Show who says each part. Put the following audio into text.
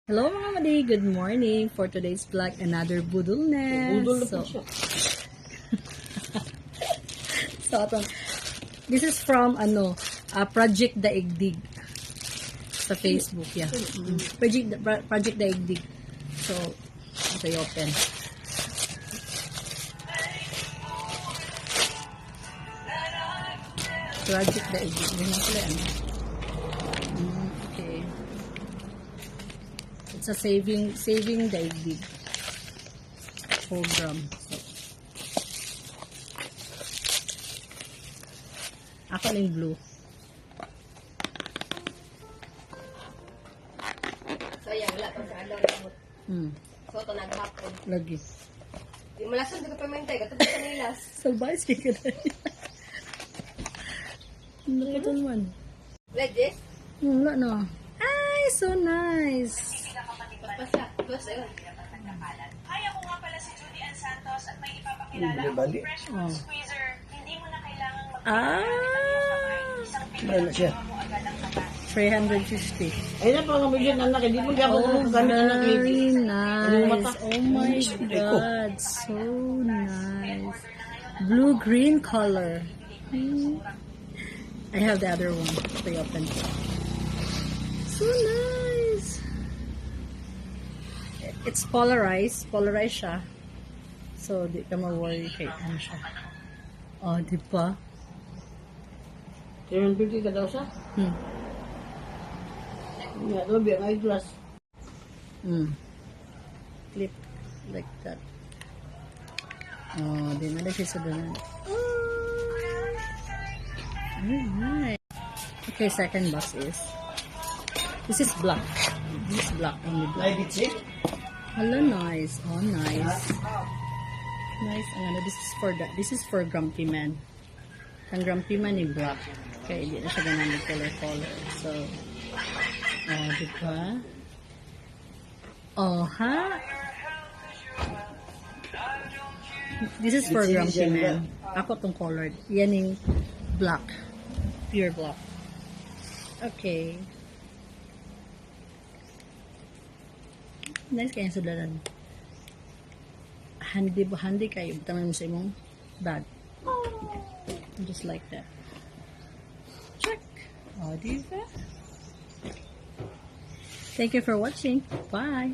Speaker 1: Hello mga madi, good morning. For today's vlog, another budol nest.
Speaker 2: Budol na po siya.
Speaker 1: This is from Project Daigdig sa Facebook, yeah. Project Daigdig. So, okay, open. Project Daigdig. Yan ang pala, okay. It's a saving daigdig program. So, ako na yung blue.
Speaker 3: So, yan. Wala pa sa alaw na So, ito naghapon.
Speaker 1: Lagi.
Speaker 3: Di malasan, di ko pamentay. Katapos sa nilas.
Speaker 1: Salbayas kayo ka na. Nakita naman.
Speaker 3: Ready?
Speaker 1: Wala na. Ay, so nice.
Speaker 3: Pasa. Pasa yun.
Speaker 4: Hi, ako nga pala si Judy Ann Santos at may ipapakilala akong fresh fruit squeezer. Hindi mo na kailangang
Speaker 2: Wala siya.
Speaker 1: 350.
Speaker 2: Ay na pa nga bigyan anak, hindi mo ako gamit anak.
Speaker 1: Very nice. Oh my God. So nice. Blue-green color. I have the other one. Stay open. So nice. It's polarized. Polarized siya. So, di ka ma-worry kay ano siya. Oh, di ba?
Speaker 2: 750 ka daw siya? Nga daw, biya nga glass.
Speaker 1: Clip like that. Oh, di na siya sa ganun. Alright. Okay, second box is this is black. This is black, only black.
Speaker 2: Like it, see?
Speaker 1: Hello, nice. Oh, nice. Nice. This is for Grumpy Man. Ang Grumpy Man ni black. Okay, hindi na siya ganun ng color. So, diba? Oh, ha? This is for Grumpy Man. Ako tong colored. Yan yung black. Pure black. Okay. Nice kaya sa dalan. Handy kayo. Tangan mo sa imong bag. Just like that. Check. Oh, diba? Thank you for watching. Bye.